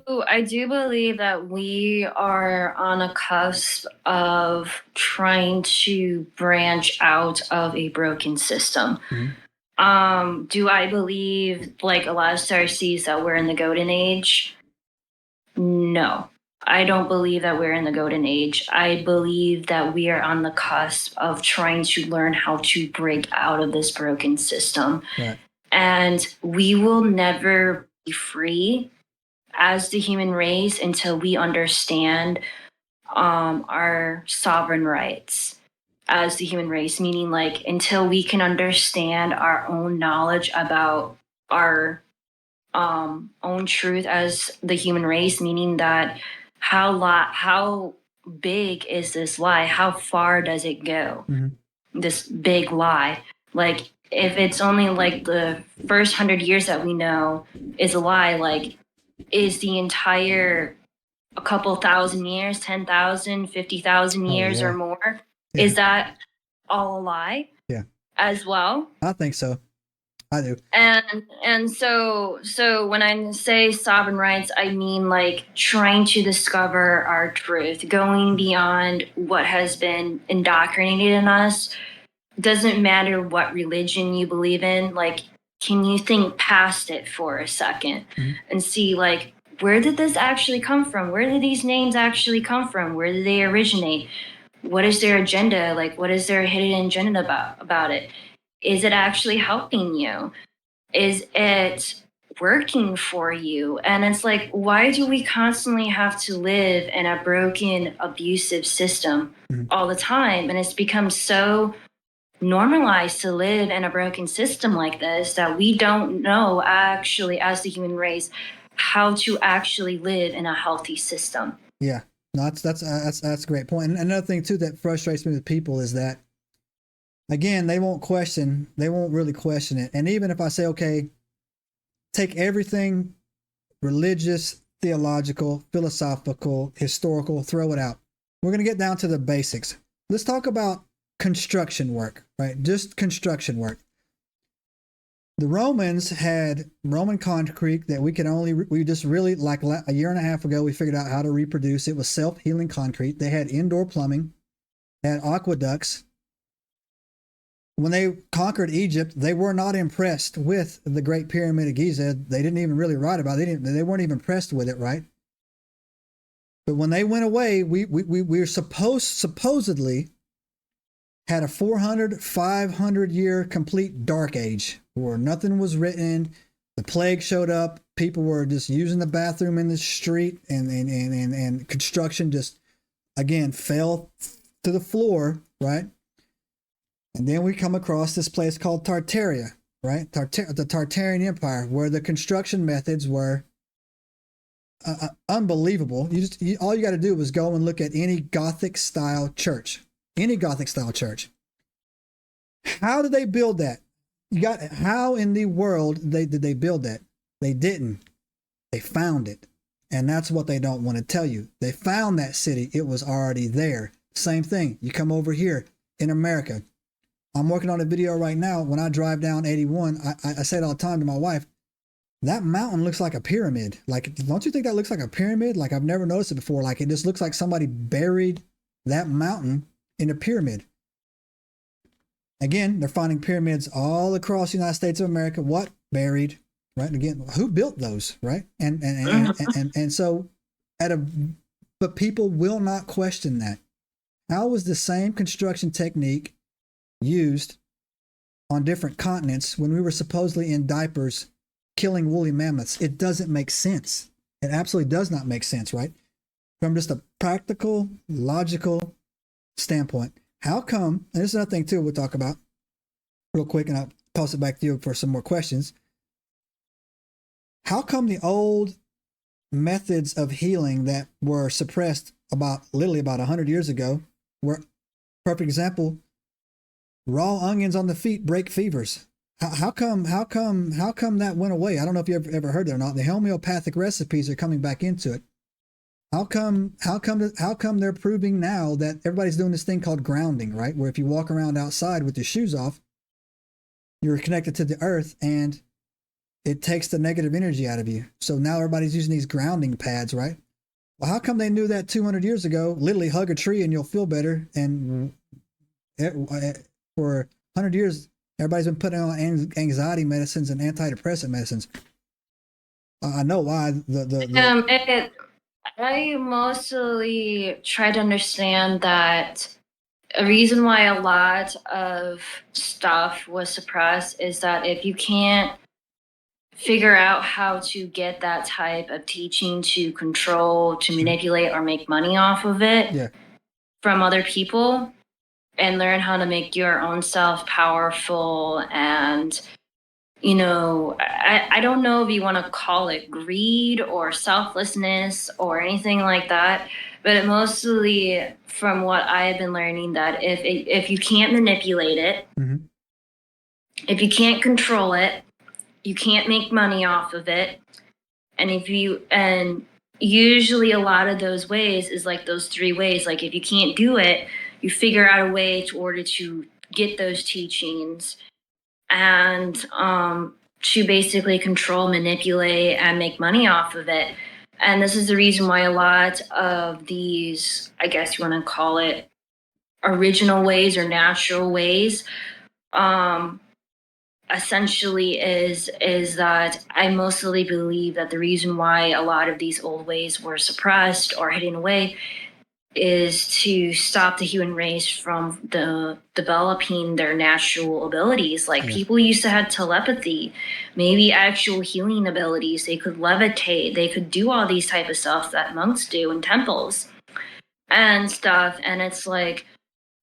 I do believe that we are on a cusp of trying to branch out of a broken system. Mhm. Do I believe, like a lot of stars sees, that we're in the golden age? No. I don't believe that we're in the golden age. I believe that we are on the cusp of trying to learn how to break out of this broken system. Right. And we will never be free as the human race until we understand our sovereign rights as the human race, meaning like until we can understand our own knowledge about our own truth as the human race, meaning that how big is this lie? How far does it go? Mhm. This big lie. Like if it's only like the first 100 years that we know is a lie, like is the entire a couple thousand years, 10,000, 50,000 Oh years or yeah. more, Yeah. is that all a lie Yeah. as well? I think so. I do. And so when I say sovereign rights, I mean like trying to discover our truth, going beyond what has been indoctrinated in us. Doesn't matter what religion you believe in, like can you think past it for a second Mhm. and see like where did this actually come from? Where did these names actually come from? Where did they originate? What is their agenda? Like what is their hidden agenda about it? Is it actually helping you? Is it working for you? And it's like, why do we constantly have to live in a broken, abusive system Mhm. all the time? And it's become so normalized to live in a broken system like this that we don't know actually, as the human race, how to actually live in a healthy system. Yeah. No, that's a great point. And another thing too that frustrates me with people is that again they won't question. They won't really question it. And even if I say, okay, take everything religious, theological, philosophical, historical, throw it out. We're going to get down to the basics. Let's talk about construction work, right? Just construction work. The Romans had Roman concrete that we just really, like a year and a half ago, we figured out how to reproduce. It was self healing concrete. They had indoor plumbing, they had aqueducts. When they conquered Egypt, they were not impressed with the Great Pyramid of Giza. They didn't even really write about it. They weren't even impressed with it, right? But when they went away, we were supposedly had a 400, 500 year complete dark age where nothing was written. The plague showed up. People were just using the bathroom in the street, and construction just, again, fell to the floor, right? And then we come across this place called Tartaria, right? The Tartarian Empire, where the construction methods were unbelievable. All you got to do was go and look at any Gothic style church, any Gothic style church. How did they build that? How in the world did they build that? They didn't. They found it, and that's what they don't want to tell you. They found that city; it was already there. Same thing. You come over here in America. I'm working on a video right now. When I drive down 81, I say it all the time to my wife. That mountain looks like a pyramid. Like, don't you think that looks like a pyramid? Like, I've never noticed it before. Like, it just looks like somebody buried that mountain in a pyramid. Again, they're finding pyramids all across the United States of America. What? Buried, right? And again, who built those, right? And so, at a, but people will not question that. How was the same construction technique used on different continents when we were supposedly in diapers killing woolly mammoths? It doesn't make sense. It absolutely does not make sense, right? From just a practical, logical standpoint. How come, and this is another thing too we'll talk about real quick, and I'll toss it back to you for some more questions. How come the old methods of healing that were suppressed literally about 100 years ago were, perfect example, raw onions on the feet break fevers? How come that went away? I don't know if you ever heard that or not. The homeopathic recipes are coming back into it. How come they're proving now that everybody's doing this thing called grounding, right? Where if you walk around outside with your shoes off, you're connected to the earth and it takes the negative energy out of you. So now everybody's using these grounding pads, right? Well, how come they knew that 200 years ago? Literally hug a tree and you'll feel better. And for 100 years, everybody's been putting on anxiety medicines and antidepressant medicines. I know why. I mostly try to understand that a reason why a lot of stuff was suppressed is that if you can't figure out how to get that type of teaching to control, to manipulate, or make money off of it from other people, and learn how to make your own self powerful and, you know, I don't know if you want to call it greed or selflessness or anything like that, but it mostly, from what I have been learning, that if you can't manipulate it, if you can't control it, you can't make money off of it, and usually a lot of those ways is like those 3 ways. Like if you can't do it, you figure out a way in order to get those teachings and to basically control, manipulate, and make money off of it. And this is the reason why a lot of these, I guess you want to call it original ways or natural ways, essentially is that I mostly believe that the reason why a lot of these old ways were suppressed or hidden away is to stop the human race from developing their natural abilities. Like people used to have telepathy, maybe actual healing abilities. They could levitate. They could do all these type of stuff that monks do in temples and stuff. And it's like,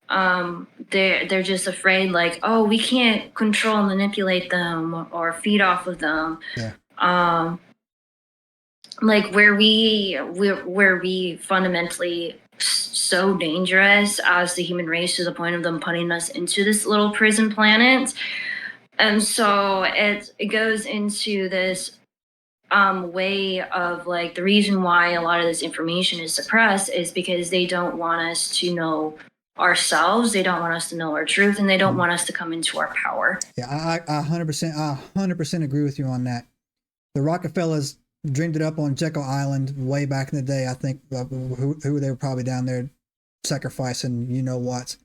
they're just afraid, like, oh, we can't control and manipulate them or feed off of them. Like where we fundamentally so dangerous as the human race to the point of them putting us into this little prison planet. And so it goes into this way of like the reason why a lot of this information is suppressed is because they don't want us to know ourselves, they don't want us to know our truth, and they don't want us to come into our power. Yeah, I 100% agree with you on that. The Rockefellers dreamed it up on Jekyll Island way back in the day. I think who they were probably down there sacrificing, you know what.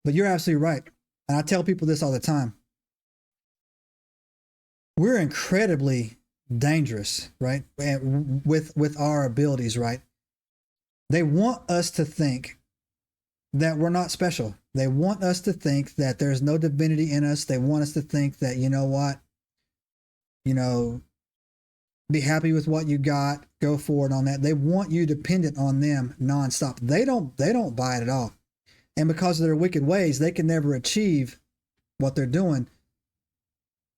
But you're absolutely right. And I tell people this all the time. We're incredibly dangerous, right? With our abilities, right? They want us to think that we're not special. They want us to think that there's no divinity in us. They want us to think that, you know what, you know, be happy with what you got, go forward on that. They want you dependent on them nonstop. They don't buy it at all. And because of their wicked ways, they can never achieve what they're doing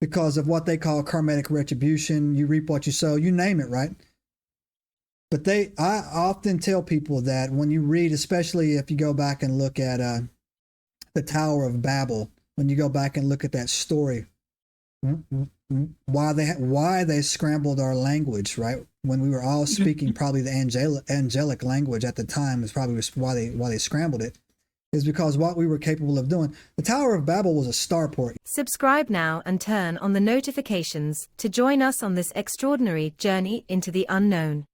because of what they call karmatic retribution. You reap what you sow, you name it, right? But I often tell people that when you read, especially if you go back and look at the Tower of Babel, when you go back and look at that story, why they scrambled our language, right? When we were all speaking probably the angelic language at the time is probably why they scrambled it, is because what we were capable of doing. The Tower of Babel was a starport. Subscribe now and turn on the notifications to join us on this extraordinary journey into the unknown.